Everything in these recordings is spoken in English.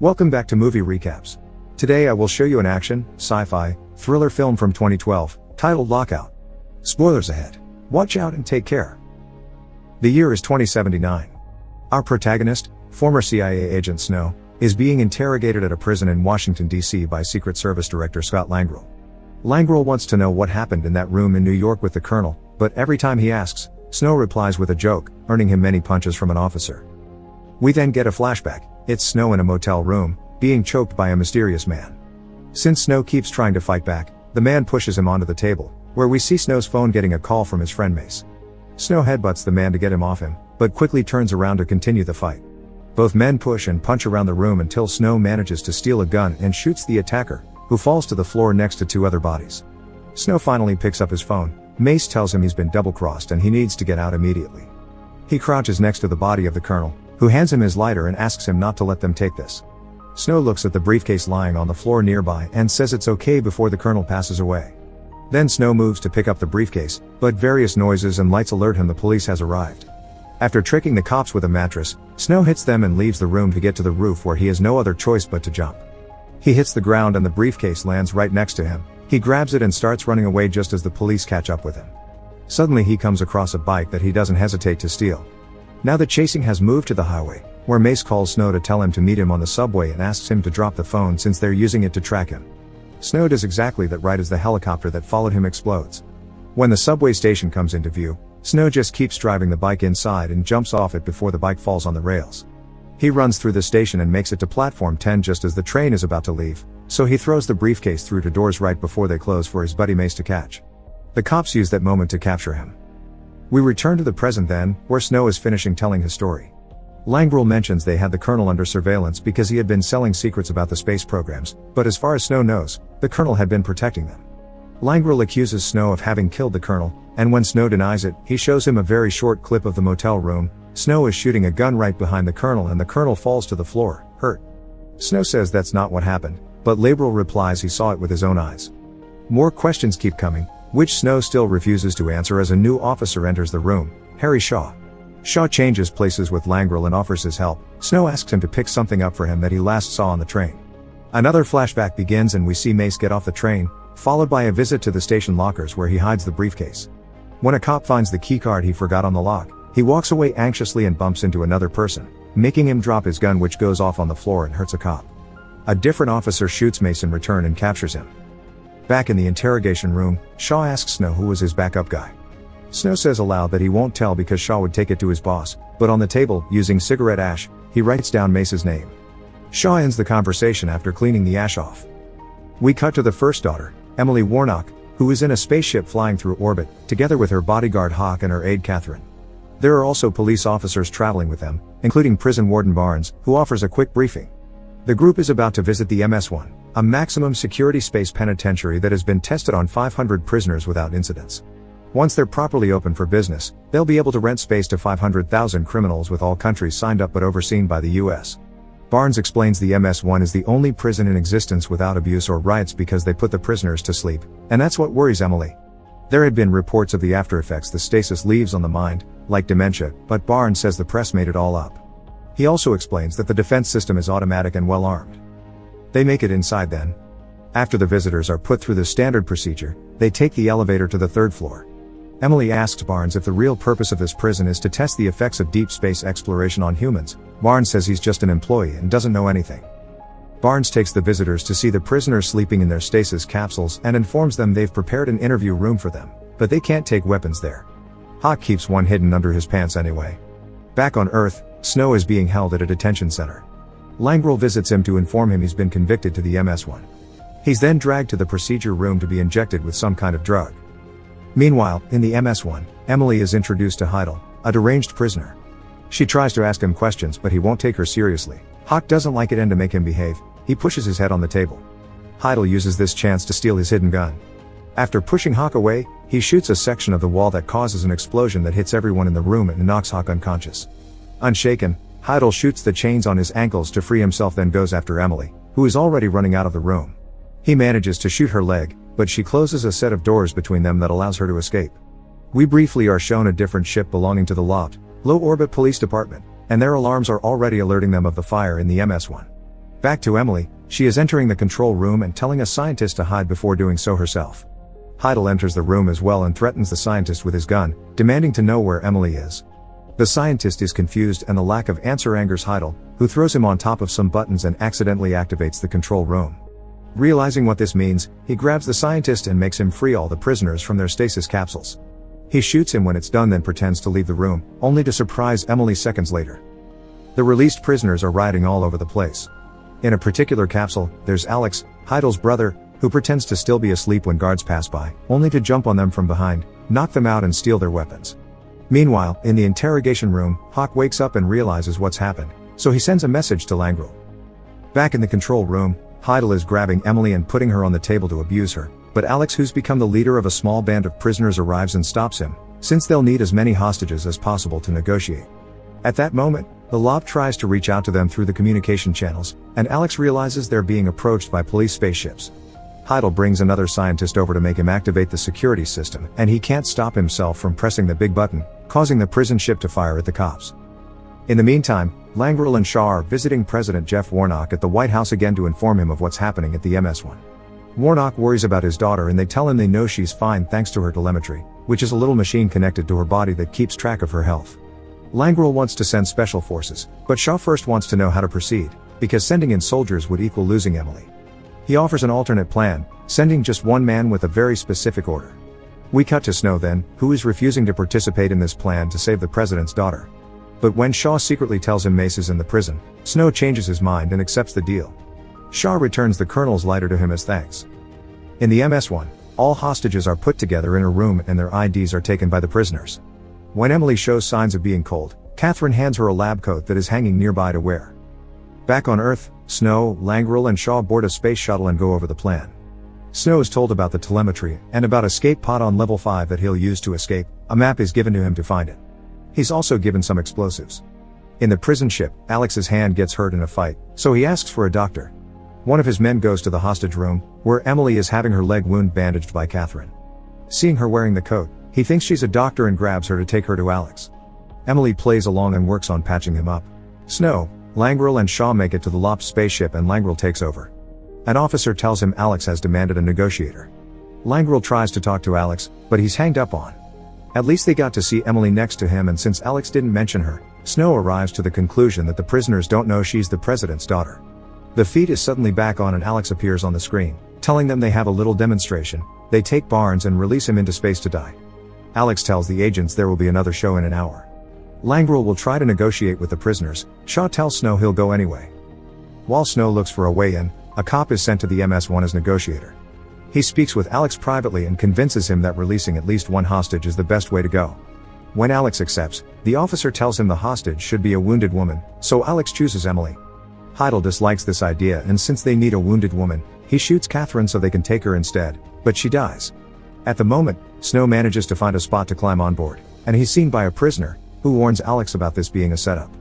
Welcome back to Movie Recaps. Today I will show you an action, sci-fi, thriller film from 2012, titled Lockout. Spoilers ahead. Watch out and take care. The year is 2079. Our protagonist, former CIA agent Snow, is being interrogated at a prison in Washington, D.C. by Secret Service Director Scott Langrenn. Langrenn wants to know what happened in that room in New York with the colonel, but every time he asks, Snow replies with a joke, earning him many punches from an officer. We then get a flashback. It's Snow in a motel room, being choked by a mysterious man. Since Snow keeps trying to fight back, the man pushes him onto the table, where we see Snow's phone getting a call from his friend Mace. Snow headbutts the man to get him off him, but quickly turns around to continue the fight. Both men push and punch around the room until Snow manages to steal a gun and shoots the attacker, who falls to the floor next to two other bodies. Snow finally picks up his phone. Mace tells him he's been double-crossed and he needs to get out immediately. He crouches next to the body of the colonel, who hands him his lighter and asks him not to let them take this. Snow looks at the briefcase lying on the floor nearby and says it's okay before the colonel passes away. Then Snow moves to pick up the briefcase, but various noises and lights alert him the police has arrived. After tricking the cops with a mattress, Snow hits them and leaves the room to get to the roof where he has no other choice but to jump. He hits the ground and the briefcase lands right next to him. He grabs it and starts running away just as the police catch up with him. Suddenly he comes across a bike that he doesn't hesitate to steal. Now the chasing has moved to the highway, where Mace calls Snow to tell him to meet him on the subway and asks him to drop the phone since they're using it to track him. Snow does exactly that right as the helicopter that followed him explodes. When the subway station comes into view, Snow just keeps driving the bike inside and jumps off it before the bike falls on the rails. He runs through the station and makes it to platform 10 just as the train is about to leave, so he throws the briefcase through to doors right before they close for his buddy Mace to catch. The cops use that moment to capture him. We return to the present then, where Snow is finishing telling his story. Langrenn mentions they had the colonel under surveillance because he had been selling secrets about the space programs, but as far as Snow knows, the colonel had been protecting them. Langrenn accuses Snow of having killed the colonel, and when Snow denies it, he shows him a very short clip of the motel room. Snow is shooting a gun right behind the colonel and the colonel falls to the floor, hurt. Snow says that's not what happened, but Langrenn replies he saw it with his own eyes. More questions keep coming, which Snow still refuses to answer as a new officer enters the room, Harry Shaw. Shaw changes places with Langrenn and offers his help. Snow asks him to pick something up for him that he last saw on the train. Another flashback begins and we see Mace get off the train, followed by a visit to the station lockers where he hides the briefcase. When a cop finds the keycard he forgot on the lock, he walks away anxiously and bumps into another person, making him drop his gun which goes off on the floor and hurts a cop. A different officer shoots Mace in return and captures him. Back in the interrogation room, Shaw asks Snow who was his backup guy. Snow says aloud that he won't tell because Shaw would take it to his boss, but on the table, using cigarette ash, he writes down Mace's name. Shaw ends the conversation after cleaning the ash off. We cut to the first daughter, Emily Warnock, who is in a spaceship flying through orbit, together with her bodyguard Hawk and her aide Catherine. There are also police officers traveling with them, including prison warden Barnes, who offers a quick briefing. The group is about to visit the MS-1, a maximum security space penitentiary that has been tested on 500 prisoners without incidents. Once they're properly open for business, they'll be able to rent space to 500,000 criminals with all countries signed up but overseen by the US. Barnes explains the MS-1 is the only prison in existence without abuse or riots because they put the prisoners to sleep, and that's what worries Emily. There had been reports of the after effects the stasis leaves on the mind, like dementia, but Barnes says the press made it all up. He also explains that the defense system is automatic and well armed. They make it inside then. After the visitors are put through the standard procedure, they take the elevator to the third floor. Emily asks Barnes if the real purpose of this prison is to test the effects of deep space exploration on humans. Barnes says he's just an employee and doesn't know anything. Barnes takes the visitors to see the prisoners sleeping in their stasis capsules and informs them they've prepared an interview room for them, but they can't take weapons there. Hawk keeps one hidden under his pants anyway. Back on Earth, Snow is being held at a detention center. Langrenn visits him to inform him he's been convicted to the MS-1. He's then dragged to the procedure room to be injected with some kind of drug. Meanwhile, in the MS-1, Emily is introduced to Heidel, a deranged prisoner. She tries to ask him questions but he won't take her seriously. Hawk doesn't like it and to make him behave, he pushes his head on the table. Heidel uses this chance to steal his hidden gun. After pushing Hawk away, he shoots a section of the wall that causes an explosion that hits everyone in the room and knocks Hawk unconscious. Unshaken, Heidel shoots the chains on his ankles to free himself then goes after Emily, who is already running out of the room. He manages to shoot her leg, but she closes a set of doors between them that allows her to escape. We briefly are shown a different ship belonging to the Loft, Low Orbit Police Department, and their alarms are already alerting them of the fire in the MS-1. Back to Emily, she is entering the control room and telling a scientist to hide before doing so herself. Heidel enters the room as well and threatens the scientist with his gun, demanding to know where Emily is. The scientist is confused and the lack of answer angers Heidel, who throws him on top of some buttons and accidentally activates the control room. Realizing what this means, he grabs the scientist and makes him free all the prisoners from their stasis capsules. He shoots him when it's done, then pretends to leave the room, only to surprise Emily seconds later. The released prisoners are rioting all over the place. In a particular capsule, there's Alex, Heidel's brother, who pretends to still be asleep when guards pass by, only to jump on them from behind, knock them out and steal their weapons. Meanwhile, in the interrogation room, Hawk wakes up and realizes what's happened, so he sends a message to Langrel. Back in the control room, Heidel is grabbing Emily and putting her on the table to abuse her, but Alex, who's become the leader of a small band of prisoners, arrives and stops him, since they'll need as many hostages as possible to negotiate. At that moment, the LOP tries to reach out to them through the communication channels, and Alex realizes they're being approached by police spaceships. Heidel brings another scientist over to make him activate the security system, and he can't stop himself from pressing the big button, causing the prison ship to fire at the cops. In the meantime, Langrel and Shaw are visiting President Jeff Warnock at the White House again to inform him of what's happening at the MS-1. Warnock worries about his daughter and they tell him they know she's fine thanks to her telemetry, which is a little machine connected to her body that keeps track of her health. Langrel wants to send special forces, but Shaw first wants to know how to proceed, because sending in soldiers would equal losing Emily. He offers an alternate plan, sending just one man with a very specific order. We cut to Snow then, who is refusing to participate in this plan to save the president's daughter. But when Shaw secretly tells him Mace is in the prison, Snow changes his mind and accepts the deal. Shaw returns the colonel's lighter to him as thanks. In the MS-1, all hostages are put together in a room and their IDs are taken by the prisoners. When Emily shows signs of being cold, Catherine hands her a lab coat that is hanging nearby to wear. Back on Earth, Snow, Langrel and Shaw board a space shuttle and go over the plan. Snow is told about the telemetry and about escape pod on level 5 that he'll use to escape. A map is given to him to find it. He's also given some explosives. In the prison ship, Alex's hand gets hurt in a fight, so he asks for a doctor. One of his men goes to the hostage room, where Emily is having her leg wound bandaged by Catherine. Seeing her wearing the coat, he thinks she's a doctor and grabs her to take her to Alex. Emily plays along and works on patching him up. Snow, Langrel and Shaw make it to the LOP spaceship and Langrel takes over. An officer tells him Alex has demanded a negotiator. Langrel tries to talk to Alex, but he's hanged up on. At least they got to see Emily next to him, and since Alex didn't mention her, Snow arrives to the conclusion that the prisoners don't know she's the president's daughter. The feed is suddenly back on and Alex appears on the screen, telling them they have a little demonstration. They take Barnes and release him into space to die. Alex tells the agents there will be another show in an hour. Langrel will try to negotiate with the prisoners. Shaw tells Snow he'll go anyway. While Snow looks for a way in, a cop is sent to the MS-1 as negotiator. He speaks with Alex privately and convinces him that releasing at least one hostage is the best way to go. When Alex accepts, the officer tells him the hostage should be a wounded woman, so Alex chooses Emily. Heidel dislikes this idea, and since they need a wounded woman, he shoots Catherine so they can take her instead, but she dies. At the moment, Snow manages to find a spot to climb on board, and he's seen by a prisoner, who warns Alex about this being a setup.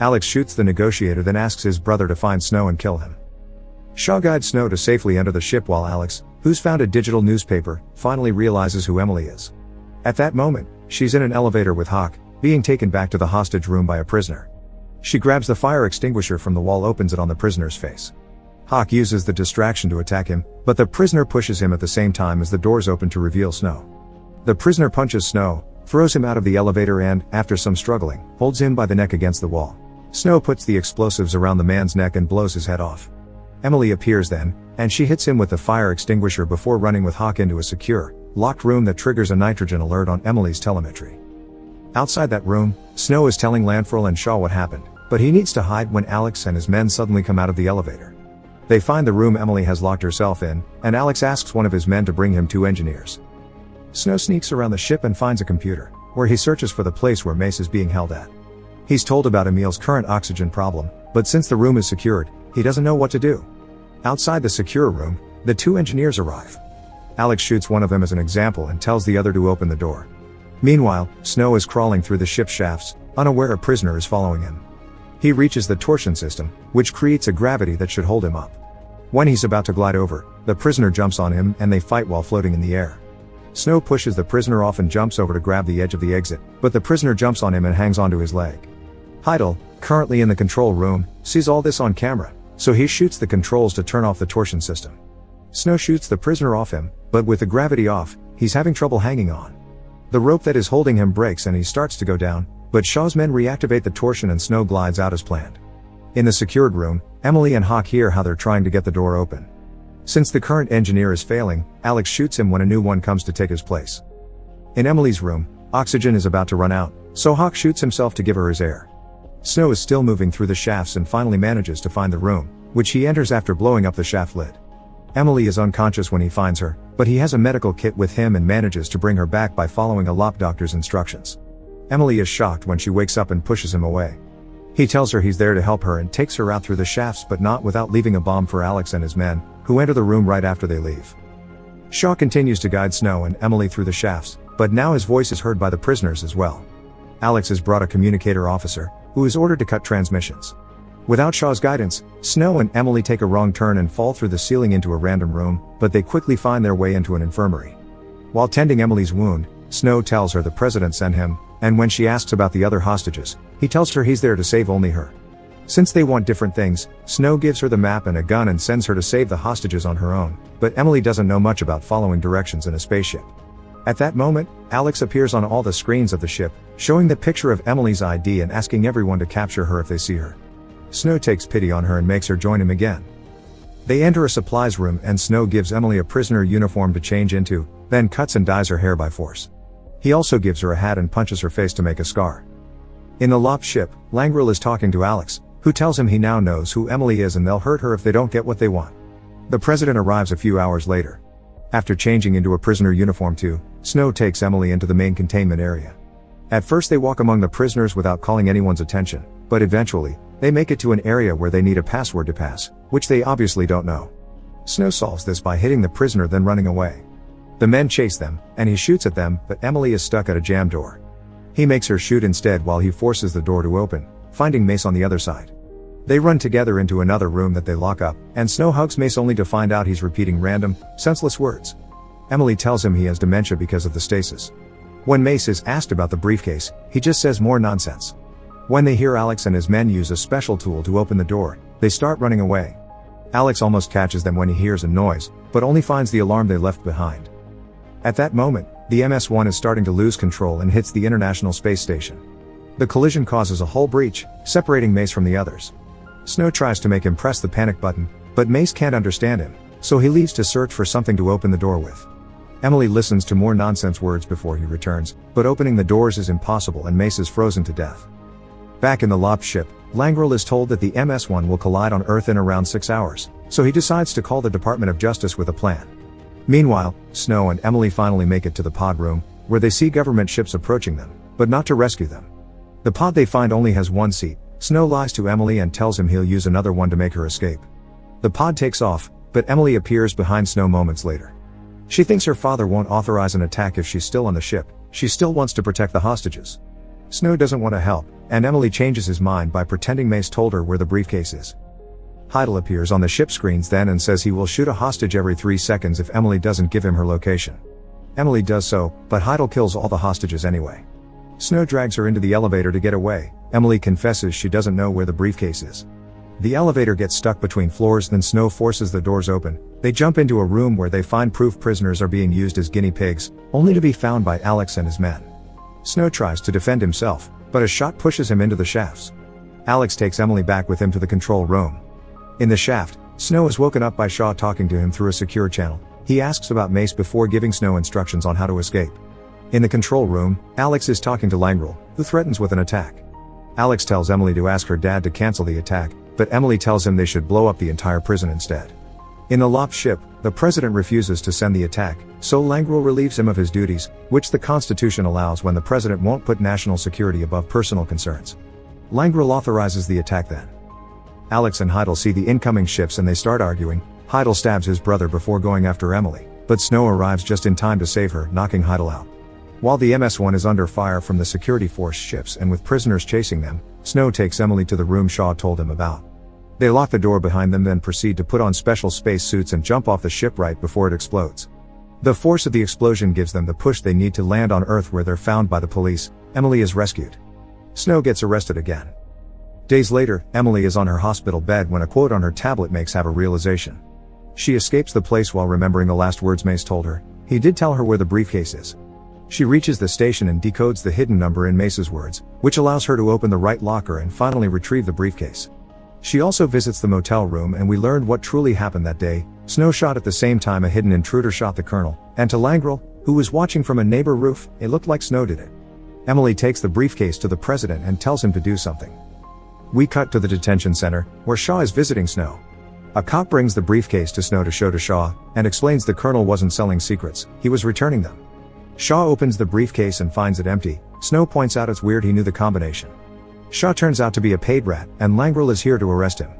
Alex shoots the negotiator, then asks his brother to find Snow and kill him. Shaw guides Snow to safely enter the ship while Alex, who's found a digital newspaper, finally realizes who Emily is. At that moment, she's in an elevator with Hawk, being taken back to the hostage room by a prisoner. She grabs the fire extinguisher from the wall, opens it on the prisoner's face. Hawk uses the distraction to attack him, but the prisoner pushes him at the same time as the doors open to reveal Snow. The prisoner punches Snow, throws him out of the elevator and, after some struggling, holds him by the neck against the wall. Snow puts the explosives around the man's neck and blows his head off. Emily appears then, and she hits him with the fire extinguisher before running with Hawk into a secure, locked room that triggers a nitrogen alert on Emily's telemetry. Outside that room, Snow is telling Langrel and Shaw what happened, but he needs to hide when Alex and his men suddenly come out of the elevator. They find the room Emily has locked herself in, and Alex asks one of his men to bring him 2 engineers. Snow sneaks around the ship and finds a computer, where he searches for the place where Mace is being held at. He's told about Emil's current oxygen problem, but since the room is secured, he doesn't know what to do. Outside the secure room, the 2 engineers arrive. Alex shoots one of them as an example and tells the other to open the door. Meanwhile, Snow is crawling through the ship's shafts, unaware a prisoner is following him. He reaches the torsion system, which creates a gravity that should hold him up. When he's about to glide over, the prisoner jumps on him and they fight while floating in the air. Snow pushes the prisoner off and jumps over to grab the edge of the exit, but the prisoner jumps on him and hangs onto his leg. Heidel, currently in the control room, sees all this on camera, so he shoots the controls to turn off the torsion system. Snow shoots the prisoner off him, but with the gravity off, he's having trouble hanging on. The rope that is holding him breaks and he starts to go down, but Shaw's men reactivate the torsion and Snow glides out as planned. In the secured room, Emily and Hawk hear how they're trying to get the door open. Since the current engineer is failing, Alex shoots him when a new one comes to take his place. In Emily's room, oxygen is about to run out, so Hawk shoots himself to give her his air. Snow is still moving through the shafts and finally manages to find the room, which he enters after blowing up the shaft lid. Emily is unconscious when he finds her, but he has a medical kit with him and manages to bring her back by following a LOP doctor's instructions. Emily is shocked when she wakes up and pushes him away. He tells her he's there to help her and takes her out through the shafts, but not without leaving a bomb for Alex and his men, who enter the room right after they leave. Shaw continues to guide Snow and Emily through the shafts, but now his voice is heard by the prisoners as well. Alex has brought a communicator officer, who is ordered to cut transmissions. Without Shaw's guidance, Snow and Emily take a wrong turn and fall through the ceiling into a random room, but they quickly find their way into an infirmary. While tending Emily's wound, Snow tells her the president sent him, and when she asks about the other hostages, he tells her he's there to save only her. Since they want different things, Snow gives her the map and a gun and sends her to save the hostages on her own, but Emily doesn't know much about following directions in a spaceship. At that moment, Alex appears on all the screens of the ship, showing the picture of Emily's ID and asking everyone to capture her if they see her. Snow takes pity on her and makes her join him again. They enter a supplies room and Snow gives Emily a prisoner uniform to change into, then cuts and dyes her hair by force. He also gives her a hat and punches her face to make a scar. In the LOP ship, Langrel is talking to Alex, who tells him he now knows who Emily is and they'll hurt her if they don't get what they want. The president arrives a few hours later. After changing into a prisoner uniform too, Snow takes Emily into the main containment area. At first they walk among the prisoners without calling anyone's attention, but eventually, they make it to an area where they need a password to pass, which they obviously don't know. Snow solves this by hitting the prisoner then running away. The men chase them, and he shoots at them, but Emily is stuck at a jam door. He makes her shoot instead while he forces the door to open, finding Mace on the other side. They run together into another room that they lock up, and Snow hugs Mace only to find out he's repeating random, senseless words. Emily tells him he has dementia because of the stasis. When Mace is asked about the briefcase, he just says more nonsense. When they hear Alex and his men use a special tool to open the door, they start running away. Alex almost catches them when he hears a noise, but only finds the alarm they left behind. At that moment, the MS-1 is starting to lose control and hits the International Space Station. The collision causes a hull breach, separating Mace from the others. Snow tries to make him press the panic button, but Mace can't understand him, so he leaves to search for something to open the door with. Emily listens to more nonsense words before he returns, but opening the doors is impossible and Mace is frozen to death. Back in the LOP ship, Langrel is told that the MS-1 will collide on Earth in around 6 hours, so he decides to call the Department of Justice with a plan. Meanwhile, Snow and Emily finally make it to the pod room, where they see government ships approaching them, but not to rescue them. The pod they find only has one seat. Snow lies to Emily and tells him he'll use another one to make her escape. The pod takes off, but Emily appears behind Snow moments later. She thinks her father won't authorize an attack if she's still on the ship. She still wants to protect the hostages. Snow doesn't want to help, and Emily changes his mind by pretending Mace told her where the briefcase is. Heidel appears on the ship screens then and says he will shoot a hostage every 3 seconds if Emily doesn't give him her location. Emily does so, but Heidel kills all the hostages anyway. Snow drags her into the elevator to get away. Emily confesses she doesn't know where the briefcase is. The elevator gets stuck between floors, then Snow forces the doors open. They jump into a room where they find proof prisoners are being used as guinea pigs, only to be found by Alex and his men. Snow tries to defend himself, but a shot pushes him into the shafts. Alex takes Emily back with him to the control room. In the shaft, Snow is woken up by Shaw talking to him through a secure channel. He asks about Mace before giving Snow instructions on how to escape. In the control room, Alex is talking to Langrel, who threatens with an attack. Alex tells Emily to ask her dad to cancel the attack, but Emily tells him they should blow up the entire prison instead. In the LOP ship, the president refuses to send the attack, so Langrel relieves him of his duties, which the Constitution allows when the president won't put national security above personal concerns. Langrel authorizes the attack then. Alex and Heidel see the incoming ships and they start arguing. Heidel stabs his brother before going after Emily, but Snow arrives just in time to save her, knocking Heidel out. While the MS-1 is under fire from the security force ships and with prisoners chasing them, Snow takes Emily to the room Shaw told him about. They lock the door behind them then proceed to put on special space suits and jump off the ship right before it explodes. The force of the explosion gives them the push they need to land on Earth where they're found by the police. Emily is rescued. Snow gets arrested again. Days later, Emily is on her hospital bed when a quote on her tablet makes her realization. She escapes the place while remembering the last words Mace told her. He did tell her where the briefcase is. She reaches the station and decodes the hidden number in Mace's words, which allows her to open the right locker and finally retrieve the briefcase. She also visits the motel room and we learned what truly happened that day. Snow shot at the same time a hidden intruder shot the colonel, and to Langrel, who was watching from a neighbor roof, it looked like Snow did it. Emily takes the briefcase to the president and tells him to do something. We cut to the detention center, where Shaw is visiting Snow. A cop brings the briefcase to Snow to show to Shaw, and explains the colonel wasn't selling secrets, he was returning them. Shaw opens the briefcase and finds it empty. Snow points out it's weird he knew the combination. Shaw turns out to be a paid rat, and Langrel is here to arrest him.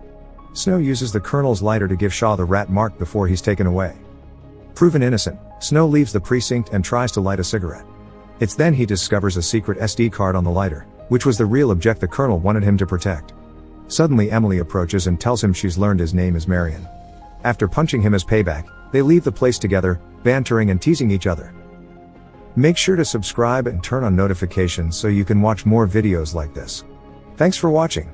Snow uses the colonel's lighter to give Shaw the rat mark before he's taken away. Proven innocent, Snow leaves the precinct and tries to light a cigarette. It's then he discovers a secret SD card on the lighter, which was the real object the colonel wanted him to protect. Suddenly Emily approaches and tells him she's learned his name is Marion. After punching him as payback, they leave the place together, bantering and teasing each other. Make sure to subscribe and turn on notifications so you can watch more videos like this. Thanks for watching.